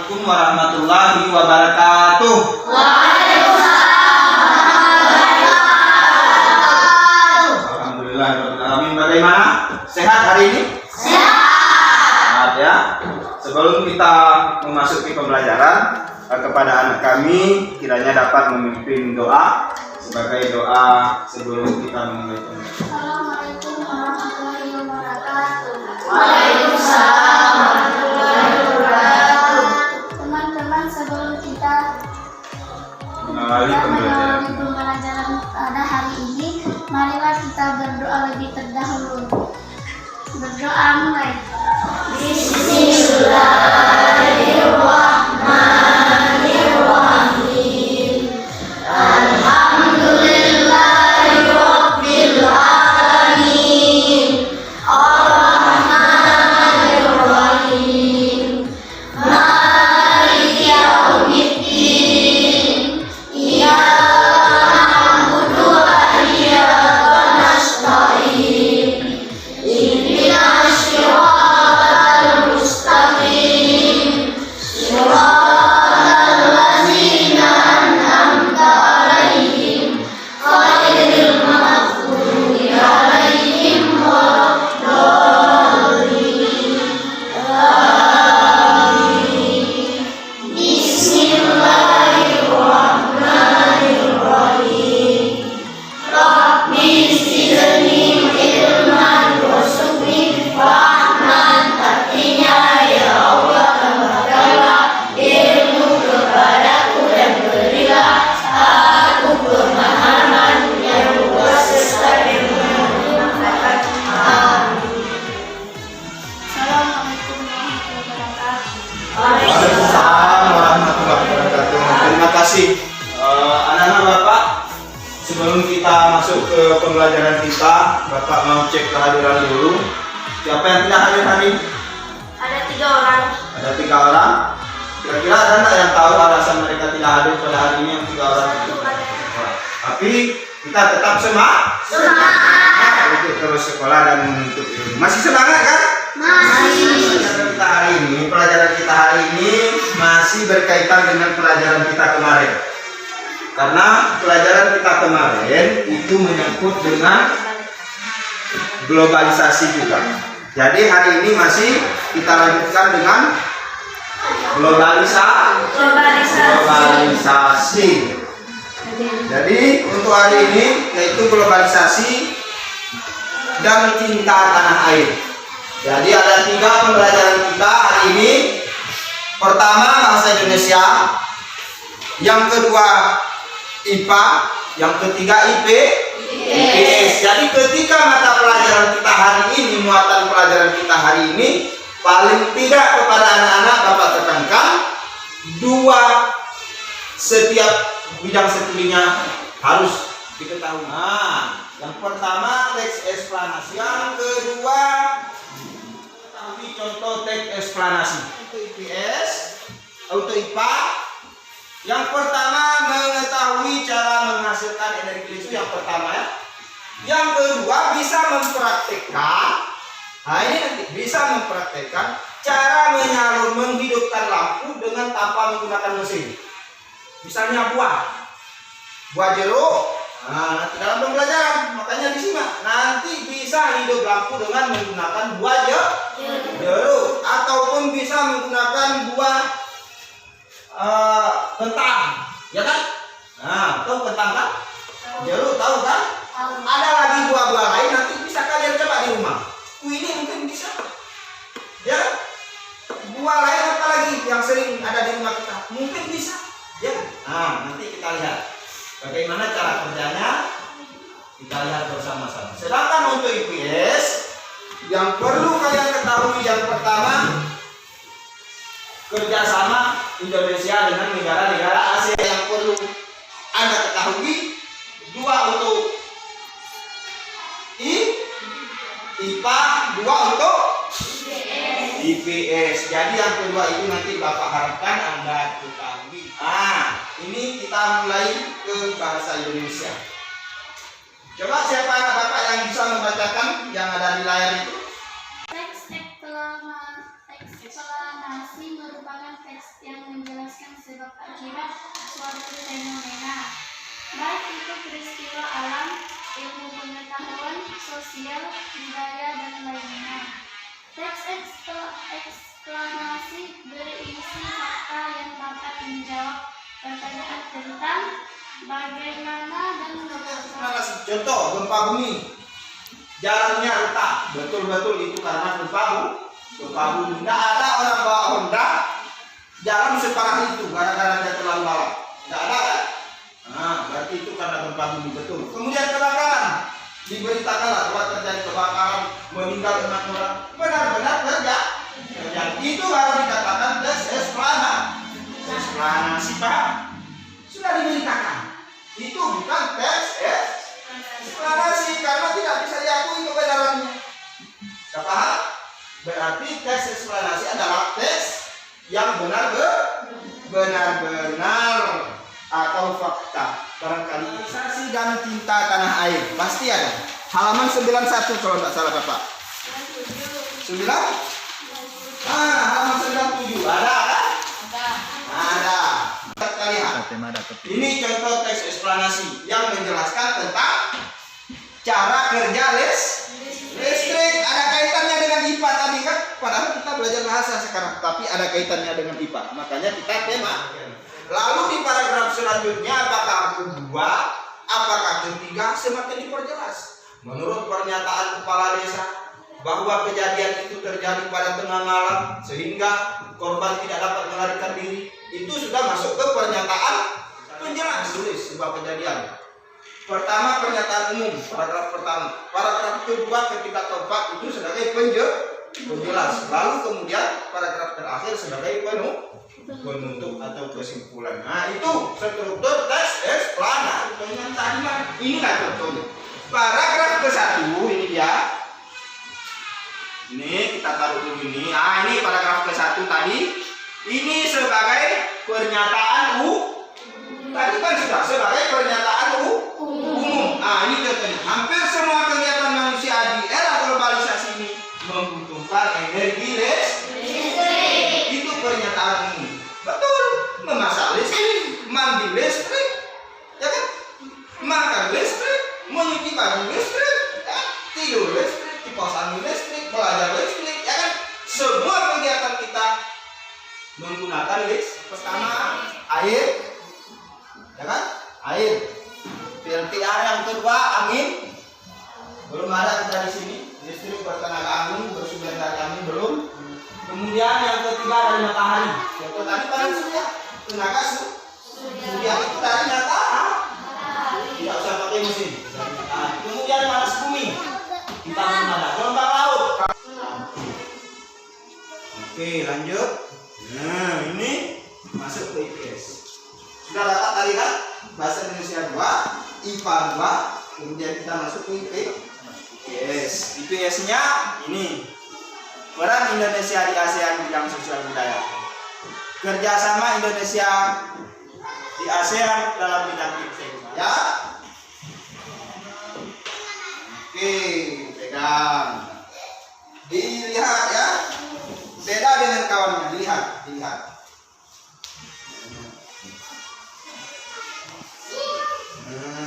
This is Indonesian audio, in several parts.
Assalamualaikum warahmatullahi wabarakatuh. Alhamdulillah. Bagaimana? Sehat hari ini? Sehat ya. Sebelum kita memasuki pembelajaran, kepada anak kami kiranya dapat memimpin doa sebagai doa sebelum kita memulai pembelajaran. Assalamualaikum warahmatullahi wabarakatuh. Waalaikumsalam warahmatullahi wabarakatuh. Teman-teman, sebelum kita Mengawali pembelajaran pada hari ini, marilah kita berdoa lebih terdahulu. Berdoa mulai. Bismillahirrahmanirrahim. Alhamdulillahirabbil alamin. Arrahmanirrahim. Maliki yaumiddin. Iyyaka na'budu wa iyyaka nasta'in. Ihdinas siratal mustaqim. Siratal ladzina an'amta 'alaihim ghairil maghdubi 'alaihim waladdallin. Amin. Bismillahirrahmanirrahim. Rabbi zidni ilman warzuqni fahman. Artinya, ya Allah, tambahkanlah ilmu kepadaku dan berilah aku pemahaman yang luas serta ilmu yang dapat. Amin. Assalamualaikum warahmatullahi wabarakatuh. Waalaikumsalam warahmatullahi wabarakatuh. Terima kasih anak-anak Bapak. Sebelum kita masuk ke pembelajaran kita, Bapak mau cek kehadiran dulu. Siapa yang tidak hadir hari ini? Ada 3 orang. Ada 3 orang. Kira-kira ada nggak yang tahu alasan mereka tidak hadir pada hari ini yang 3 orang itu? Tapi kita tetap semangat untuk terus sekolah dan menuntut ilmu. Masih semangat kan? Pelajaran kita hari ini masih berkaitan dengan pelajaran kita kemarin. Karena pelajaran kita kemarin itu menyangkut dengan globalisasi juga. Jadi hari ini masih kita lanjutkan dengan globalisasi. Jadi untuk hari ini yaitu globalisasi dan cinta tanah air. Jadi ada 3 pembelajaran kita hari ini. Pertama bahasa Indonesia, yang kedua IPA, yang ketiga IPS. Jadi ketika mata pelajaran kita hari ini, muatan pelajaran kita hari ini, paling tidak kepada anak-anak Bapak tekankan 2 setiap bidang studinya harus diketahui. Nah, yang pertama teks eksplanasi, yang kedua ketahui contoh teks eksplanasi. Untuk IPS, untuk IPA, yang pertama mengetahui cara menghasilkan energi listrik, yang pertama ya. Yang kedua bisa mempraktekkan. Nah ini nanti bisa mempraktekkan cara menghidupkan lampu dengan tanpa menggunakan mesin. Misalnya buah jeruk. Nah, nanti dalam pembelajaran makanya disimak. Nanti bisa hidup lampu dengan menggunakan buah jeruk, ataupun bisa menggunakan buah kentang, ya kan? Nah, tahu kentang kan? Jeruk tahu kan? Ada lagi buah-buah lain, nanti bisa kalian coba di rumah. Ini mungkin bisa, ya kan? Buah lain apa lagi yang sering ada di rumah kita? Mungkin bisa, ya kan? Nah, nanti kita lihat bagaimana cara kerjanya. Kita lihat bersama-sama. Sedangkan untuk IPS, yang perlu kalian ketahui yang pertama, kerjasama Indonesia dengan negara-negara Asia yang perlu Anda ketahui. 2 untuk IPA, 2 untuk IPS. Jadi yang kedua itu nanti Bapak harapkan Anda ketahui. Nah, ini kita mulai ke bahasa Indonesia. Coba siapa anak Bapak yang bisa membacakan yang ada di layar itu? Teks eksplanasi merupakan merupakan teks yang menjelaskan sebab akibat suatu fenomena, baik itu peristiwa alam, ilmu pengetahuan, sosial, budaya, dan lainnya. Teks eksplanasi berisi fakta yang dapat menjawab pertanyaan tentang bagaimana dan mengapa. Contoh gempa bumi, jalannya retak, betul-betul itu karena gempa bumi. Tidak ada orang bawa Honda jalan separah itu gara-gara dia terlalu lalai. Tidak ada kan? Nah, berarti itu karena gempa bumi betul. Kemudian kebakaran, diberitakanlah telah terjadi kebakaran, meninggal 6 orang. Benar-benar terjadi. Itu baru dikatakan tes eksplanasi, Pak. Sudah diberitakan. Itu bukan tes eksplanasi karena tidak bisa diakui kebenarannya. Tidak paham? Berarti tes eksplanasi adalah tes yang benar-benar atau fakta. Barangkali saksi dan cinta tanah air pasti ada. Halaman 91 kalau tidak salah Bapak. 9? Halaman 97 ada kan? Ada. Kita lihat. Ini contoh teks eksplanasi yang menjelaskan tentang cara kerja listrik. Ada kaitannya dengan IPA tadi kan? Padahal kita belajar bahasa sekarang, tapi ada kaitannya dengan IPA. Makanya kita tema. Lalu di paragraf selanjutnya apakah kedua, apakah ketiga semakin diperjelas. Menurut pernyataan kepala desa bahwa kejadian itu terjadi pada tengah malam sehingga korban tidak dapat melarikan diri, itu sudah masuk ke pernyataan penjelas tulis sebuah kejadian. Pertama pernyataan umum, paragraf pertama. Paragraf kedua ketika keempat itu sebagai penjelas. Lalu kemudian paragraf terakhir sebagai penutup atau kesimpulan. Nah itu struktur teks eksplanasi. Inilah contohnya. Paragraf ke-1 ini dia. Ini kita taruh dulu ini. Nah ini paragraf ke-1 tadi. Ini sebagai pernyataan tadi kan sudah sebagai pernyataan umum. Nah ini contohnya. Hampir semua kegiatan manusia di era globalisasi ini membutuhkan energi listrik. Itu pernyataan umum. Betul. Memasak listrik, mandi listrik, ya kan? Makan listrik, mencuci baju listrik, ya? Tidur listrik, kipas angin listrik, belajar listrik, ya kan? Semua kegiatan kita menggunakan listrik. Pertama air, ya kan? Air. PLTA yang kedua angin. Belum ada kita di sini. Listrik bertenaga angin, bersumber dari angin belum. Kemudian yang ketiga dari matahari. Contoh tadi paling surya, tenaga surya itu dari matahari. Tidak usah pakai mesin. Kemudian panas bumi. Kita menggunakan gelombang laut. Oke, lanjut. Nah, ini masuk ke IPS. Sudah dapat tadi kan? Bahasa Indonesia 2, IPA 2, kemudian kita masuk ke IPS. IPS-nya ini peran Indonesia di ASEAN bidang sosial budaya. Kerjasama Indonesia di ASEAN dalam bidang budaya. Ya. Oke, pegang. Dilihat ya. Beda dengan kawannya. Dilihat.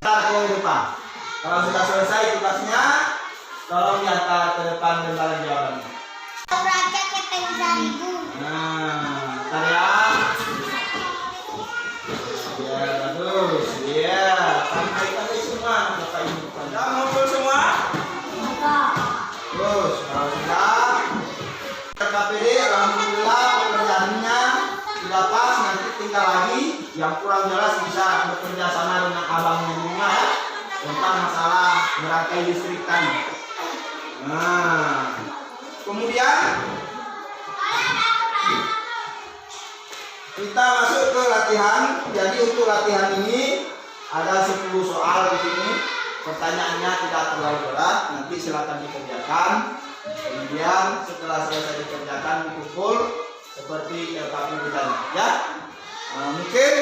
Ntar ke depan. Kalau sudah selesai tugasnya, tolong diantar ke depan dan kalian jawabannya. Rakyat yang seribu. Nah, ntar ya. Ya, bagus. Ya, sampai semua. Bapak Ibu. Sudah ngumpul semua? Terus, kalau sudah, KPD, alhamdulillah pekerjaannya sudah pas. Nanti tinggal lagi. Yang kurang jelas bisa bekerja sama dengan abangnya di rumah ya. Tentang masalah merangkai listrik tadi. Nah, kemudian kita masuk ke latihan. Jadi untuk latihan ini ada 10 soal di sini. Pertanyaannya tidak terlalu berat. Nanti silakan dikerjakan. Kemudian setelah selesai dikerjakan dikumpul seperti LKP ditanya. Ya, mungkin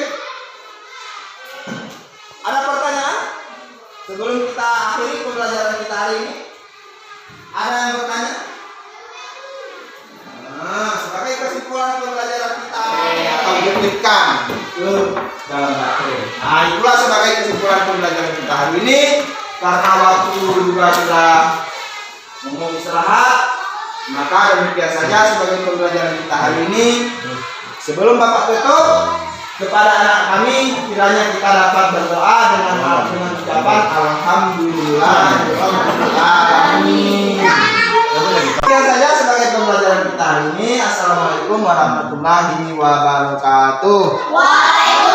ada pertanyaan sebelum kita akhiri pembelajaran kita hari ini. Ada yang bertanya? Nah, sebagai kesimpulan pembelajaran kita objektifkan ke dalam baterai. Nah, itulah sebagai kesimpulan pembelajaran kita hari ini. Karena waktu juga sudah mau istirahat, maka demikian saja sebagai pembelajaran kita hari ini. Sebelum Bapak tutup, kepada anak kami kiranya kita dapat berdoa dengan ucapan alhamdulillah. Amin. Demikian saja sebagai pembelajaran kita hari ini. Assalamualaikum warahmatullahi wabarakatuh. Waalaikumsalam.